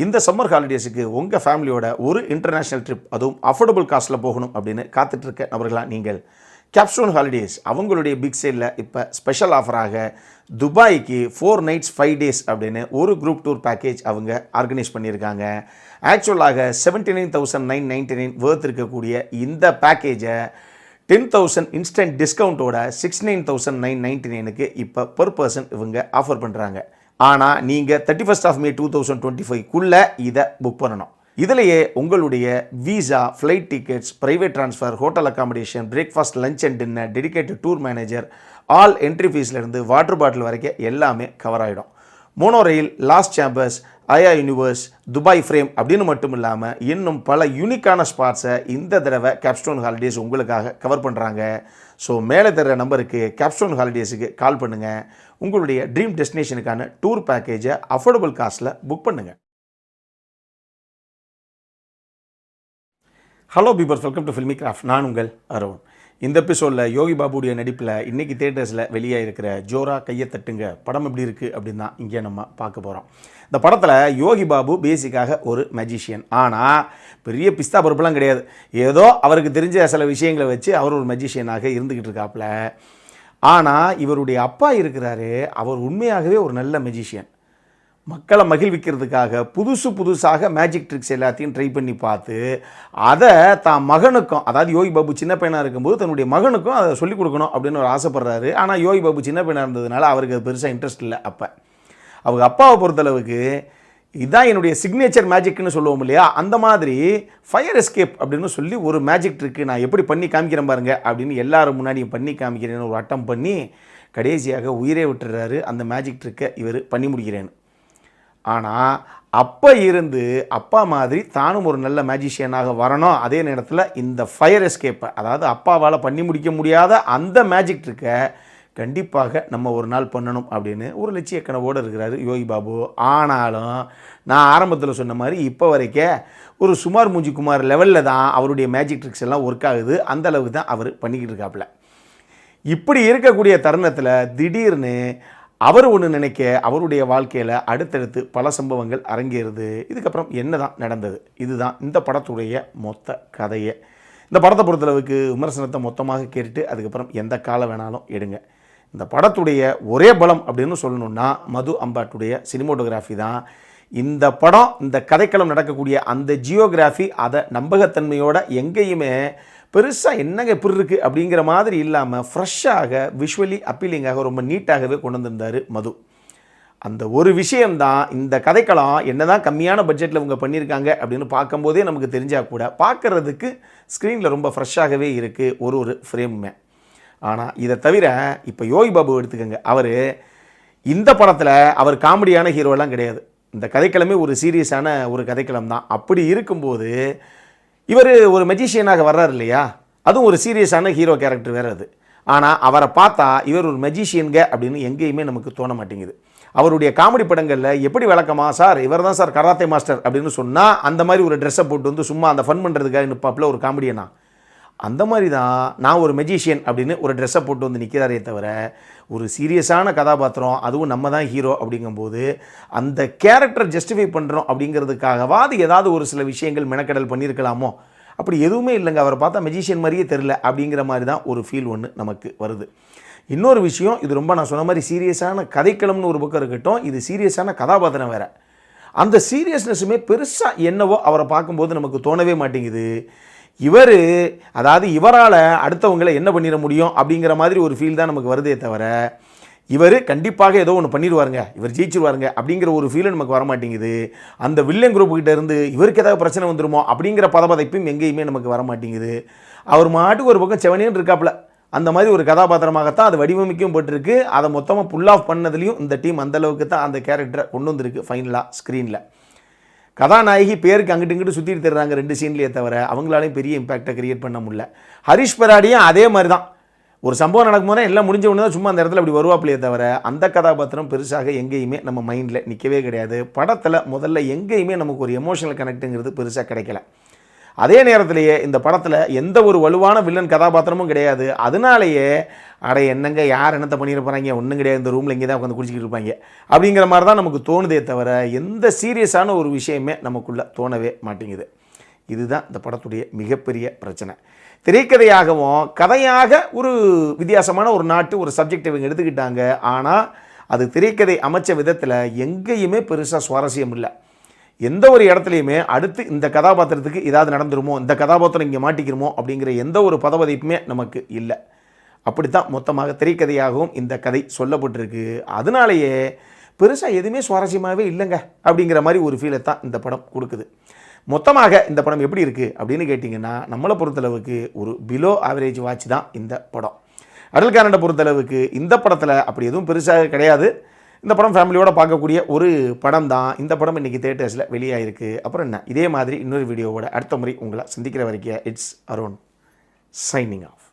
இந்த சம்மர் ஹாலிடேஸுக்கு உங்கள் ஃபேமிலியோட ஒரு இன்டர்நேஷ்னல் ட்ரிப், அதுவும் அஃபோர்டபுள் காஸ்ட்டில் போகணும் அப்படின்னு காத்துட்ருக்க நபர்களாக நீங்கள் கேப்ஸ்டோன் ஹாலிடேஸ் அவங்களுடைய பிக் சேலில் இப்போ ஸ்பெஷல் ஆஃபராக துபாய்க்கு 4 nights 5 days அப்படின்னு ஒரு குரூப் டூர் பேக்கேஜ் அவங்க ஆர்கனைஸ் பண்ணியிருக்காங்க. ஆக்சுவலாக 79,999 வேர்த் இருக்கக்கூடிய இந்த பேக்கேஜை 10,000 இன்ஸ்டன்ட் டிஸ்கவுண்ட்டோட 69,999க்கு இப்போ பர் பர்சன் இவங்க ஆஃபர் பண்ணுறாங்க. ஆனால் நீங்கள் 31st May 2025க்குள்ளே இதை புக் பண்ணணும். இதிலேயே உங்களுடைய visa, flight tickets, private transfer, hotel accommodation, breakfast, lunch and dinner, dedicated tour manager, all entry ஃபீஸ்லேருந்து வாட்டர் பாட்டில் வரைக்கும் எல்லாமே கவர் ஆகிடும். Monorail, lost chambers, Aya universe, Dubai frame அப்படின்னு மட்டும் இல்லாமல் இன்னும் பல யூனிக்கான ஸ்பாட்ஸை இந்த தடவை கேப்ஸ்டோன் ஹாலிடேஸ் உங்களுக்காக கவர் பண்ணுறாங்க. ஸோ மேலே தர்ற நம்பருக்கு கேப்ஸ்டோன் ஹாலிடேஸுக்கு கால் பண்ணுங்கள். உங்களுடைய ட்ரீம் டெஸ்டினேஷனுக்கான டூர் பேக்கேஜை அஃபோர்டபுள் காஸ்ட்டில் புக் பண்ணுங்கள். Hello peepers, welcome to filmi craft. நான் உங்கள் அருண். இந்த எபிசோடில் யோகி பாபுடைய நடிப்பில் இன்றைக்கி தியேட்டர்ஸில் வெளியாக இருக்கிற ஜோரா கையை தட்டுங்க படம் எப்படி இருக்குது அப்படின்னு தான் இங்கே நம்ம பார்க்க போகிறோம். இந்த படத்தில் யோகி பாபு பேசிக்காக ஒரு மேஜிஷியன். ஆனால் பெரிய பிஸ்தா பருப்பெல்லாம் கிடையாது. ஏதோ அவருக்கு தெரிஞ்ச சில விஷயங்களை வச்சு அவர் ஒரு மேஜிஷியனாக இருந்துக்கிட்டு இருக்காப்புல. ஆனால் இவருடைய அப்பா இருக்கிறாரு, அவர் உண்மையாகவே ஒரு நல்ல மேஜிஷியன். மக்களை மகிழ்விக்கிறதுக்காக புதுசாக மேஜிக் ட்ரிக்ஸ் எல்லாத்தையும் ட்ரை பண்ணி பார்த்து அதை தான் மகனுக்கும், அதாவது யோகி பாபு சின்ன பையனாக இருக்கும்போது தன்னுடைய மகனுக்கும் அதை சொல்லிக் கொடுக்கணும் அப்படின்னு ஒரு ஆசைப்படுறாரு. ஆனால் யோகி பாபு சின்ன பையனாக இருந்ததுனால அவருக்கு அது பெருசாக இன்ட்ரெஸ்ட் இல்லை. அவங்க அப்பாவை பொறுத்தளவுக்கு இதுதான் என்னுடைய சிக்னேச்சர் மேஜிக்னு சொல்லுவோம் இல்லையா, அந்த மாதிரி ஃபயர் எஸ்கேப் அப்படின்னு சொல்லி ஒரு மேஜிக் ட்ரிக்கு நான் எப்படி பண்ணி காமிக்கிறேன் பாருங்க அப்படின்னு எல்லாரும் முன்னாடியும் பண்ணி காமிக்கிறேன்னு ஒரு அட்டம் பண்ணி கடைசியாக உயிரே விட்டுறாரு. அந்த மேஜிக் ட்ரிக்கை இவர் பண்ணி முடிக்கிறேன்னு. ஆனால் அப்போ இருந்து அப்பா மாதிரி தானும் ஒரு நல்ல மேஜிஷியனாக வரணும். அதே நேரத்தில் இந்த ஃபயர் எஸ்கேப்பை, அதாவது அப்பாவால் பண்ணி முடிக்க முடியாத அந்த மேஜிக் ட்ரிக்கை கண்டிப்பாக நம்ம ஒரு நாள் பண்ணணும் அப்படின்னு ஒரு லட்சிய கனவோடு இருக்கிறாரு யோகி பாபு. ஆனாலும் நான் ஆரம்பத்தில் சொன்ன மாதிரி இப்போ வரைக்கும் ஒரு சுமார் மூஞ்சி குமார் லெவலில் தான் அவருடைய மேஜிக் ட்ரிக்ஸ் எல்லாம் ஒர்க் ஆகுது. அந்த அளவுக்கு தான் அவர் பண்ணிக்கிட்டு இருக்காப்புல. இப்படி இருக்கக்கூடிய தருணத்தில் திடீர்னு அவர் ஒன்று நினைக்க அவருடைய வாழ்க்கையில் அடுத்தடுத்து பல சம்பவங்கள் அரங்கேறுது. இதுக்கப்புறம் என்ன தான் நடந்தது, இதுதான் இந்த படத்துடைய மொத்த கதையை. இந்த படத்தை பொறுத்தளவுக்கு விமர்சனத்தை மொத்தமாக கேட்டுட்டு அதுக்கப்புறம் எந்த காலம் வேணாலும் எடுங்க. இந்த படத்துடைய ஒரே பலம் அப்படின்னு சொல்லணுன்னா மது அம்பாட்டுடைய சினிமோட்டோகிராஃபி தான். இந்த படம், இந்த கதைக்களம் நடக்கக்கூடிய அந்த ஜியோகிராஃபி, அதை நம்பகத்தன்மையோட எங்கேயுமே பெருசாக என்னங்க எப்படி இருக்குது அப்படிங்கிற மாதிரி இல்லாமல் ஃப்ரெஷ்ஷாக, விஷுவலி அப்பீலிங்காக ரொம்ப நீட்டாகவே கொண்டு வந்திருந்தார் மது. அந்த ஒரு விஷயம்தான் இந்த கதைக்களம் என்ன தான் கம்மியான பட்ஜெட்டில் இவங்க பண்ணியிருக்காங்க அப்படின்னு பார்க்கும்போதே நமக்கு தெரிஞ்சால் கூட பார்க்குறதுக்கு ஸ்க்ரீனில் ரொம்ப ஃப்ரெஷ்ஷாகவே இருக்குது ஒரு ஃப்ரேமுமே. ஆனால் இதை தவிர இப்போ யோகி பாபு எடுத்துக்கோங்க, அவர் இந்த படத்தில் அவர் காமெடியான ஹீரோலாம் கிடையாது. இந்த கதைக்களமே ஒரு சீரியஸான ஒரு கதைக்களம் தான். அப்படி இருக்கும்போது இவர் ஒரு மெஜிஷியனாக வர்றார் இல்லையா, அதுவும் ஒரு சீரியஸான ஹீரோ கேரக்டர் வேறு அது. ஆனால் அவரை பார்த்தா இவர் ஒரு மெஜிஷியன்க அப்படின்னு எங்கேயுமே நமக்கு தோண மாட்டேங்குது. அவருடைய காமெடி படங்களில் எப்படி வழக்கமா, சார் இவர் தான் சார் கராத்தே மாஸ்டர் அப்படின்னு சொன்னால் அந்த மாதிரி ஒரு ட்ரெஸ்ஸை போட்டு வந்து சும்மா அந்த ஃபன் பண்ணுறதுக்காக நிற்பாப்பில் ஒரு காமெடியனா, அந்த மாதிரி தான் நான் ஒரு மெஜிஷியன் அப்படின்னு ஒரு ட்ரெஸ்ஸை போட்டு வந்து நிற்கிறாரே தவிர ஒரு சீரியஸான கதாபாத்திரம், அதுவும் நம்ம தான் ஹீரோ அப்படிங்கும்போது அந்த கேரக்டர் ஜஸ்டிஃபை பண்ணுறோம் அப்படிங்கிறதுக்காகவாது ஏதாவது ஒரு சில விஷயங்கள் மெனக்கடல் பண்ணியிருக்கலாமோ, அப்படி எதுவுமே இல்லைங்க. அவரை பார்த்தா மெஜிஷியன் மாதிரியே தெரில அப்படிங்கிற மாதிரி தான் ஒரு ஃபீல் ஒன்று நமக்கு வருது. இன்னொரு விஷயம், இது ரொம்ப நான் சொன்ன மாதிரி சீரியஸான கதைக்களம்னு ஒரு பக்கம் இருக்கட்டும், இது சீரியஸான கதாபாத்திரம் வேறு. அந்த சீரியஸ்னஸுமே பெருசாக என்னவோ அவரை பார்க்கும்போது நமக்கு தோணவே மாட்டேங்குது. இவர், அதாவது இவரால் அடுத்தவங்களை என்ன பண்ணிட முடியும் அப்படிங்கிற மாதிரி ஒரு ஃபீல் தான் நமக்கு வருதே தவிர இவர் கண்டிப்பாக ஏதோ ஒன்று பண்ணிடுவாருங்க, இவர் ஜெயிச்சிருவாருங்க அப்படிங்கிற ஒரு ஃபீல் நமக்கு வரமாட்டேங்குது. அந்த வில்லன் குரூப்புக்கிட்ட இருந்து இவருக்கு ஏதாவது பிரச்சனை வந்துடுமோ அப்படிங்கிற பதப்பதைப்பும் எங்கேயுமே நமக்கு வரமாட்டேங்குது. அவர் மாட்டுக்கு ஒரு பக்கம் செவனேன்னு இருக்காப்புல. அந்த மாதிரி ஒரு கதாபாத்திரமாகத்தான் அது வடிவமைக்கும் போட்டிருக்கு. அதை மொத்தமாக புல் ஆஃப் பண்ணதுலையும் இந்த டீம் அந்தளவுக்கு தான் அந்த கேரக்டரை கொண்டு வந்திருக்கு ஃபைனலாக ஸ்க்ரீனில். கதாநாயகி பேருக்கு அங்கிட்டு இங்கிட்டு சுற்றிட்டு தர்றாங்க 2 சீன்லேயே தவிர அவங்களாலையும் பெரிய இம்பாக்டை கிரியேட் பண்ண முடியல. ஹரிஷ் பெராடியும் அதே மாதிரி தான். ஒரு சம்பவம் நடக்கும்போது எல்லாம் முடிஞ்ச உடனே தான் சும்மா அந்த இடத்துல அப்படி வருவாப்பிலையே தவிர அந்த கதாபாத்திரம் பெருசாக எங்கேயுமே நம்ம மைண்டில் நிற்கவே கிடையாது. படத்தில் முதல்ல எங்கேயுமே நமக்கு ஒரு எமோஷனல் கனெக்ட்டுங்கிறது பெருசாக கிடைக்கல. அதே நேரத்திலேயே இந்த படத்தில் எந்த ஒரு வலுவான வில்லன் கதாபாத்திரமும் கிடையாது. அதனாலேயே என்னங்க யார் என்னத்தை பண்ணியிருப்பாங்க, ஒன்றும் கிடையாது, இந்த ரூமில் இங்கே தான் உட்காந்து குடிச்சிக்கிட்டு இருப்பாங்க அப்படிங்கிற மாதிரி தான் நமக்கு தோணுதே தவிர எந்த சீரியஸான ஒரு விஷயமே நமக்குள்ளே தோணவே மாட்டேங்குது. இதுதான் இந்த படத்துடைய மிகப்பெரிய பிரச்சனை. திரைக்கதையாகவும் கதையாக ஒரு வித்தியாசமான ஒரு நாட்டு ஒரு சப்ஜெக்ட் இவங்க எடுத்துக்கிட்டாங்க. ஆனால் அது திரைக்கதை அமைச்ச விதத்தில் எங்கேயுமே பெருசாக சுவாரஸ்யம் இல்லை. எந்த ஒரு இடத்துலையுமே அடுத்து இந்த கதாபாத்திரத்துக்கு ஏதாவது நடந்துருமோ, இந்த கதாபாத்திரம் இங்கே மாட்டிக்கிறோமோ அப்படிங்கிற எந்த ஒரு பதவதைப்புமே நமக்கு இல்லை. அப்படித்தான் மொத்தமாக திரைக்கதையாகவும் இந்த கதை சொல்லப்பட்டிருக்கு. அதனாலேயே பெருசாக எதுவுமே சுவாரஸ்யமாகவே இல்லைங்க அப்படிங்கிற மாதிரி ஒரு ஃபீலை தான் இந்த படம் கொடுக்குது. மொத்தமாக இந்த படம் எப்படி இருக்குது அப்படின்னு கேட்டிங்கன்னா, நம்மளை பொறுத்தளவுக்கு ஒரு பிலோ ஆவரேஜ் வாட்ச் தான் இந்த படம். அடல் கானண்டை பொறுத்தளவுக்கு இந்த படத்தில் அப்படி எதுவும் பெருசாக கிடையாது. இந்த படம் ஃபேமிலியோடு பார்க்கக்கூடிய ஒரு படம் தான். இந்த படம் இன்றைக்கி தியேட்டர்ஸில் வெளியாகிருக்கு. அப்புறம் என்ன, இதே மாதிரி இன்னொரு வீடியோவோட அடுத்த முறை உங்களை சந்திக்கிற வரைக்கும் இட்ஸ் அருண் சைனிங் ஆஃப்.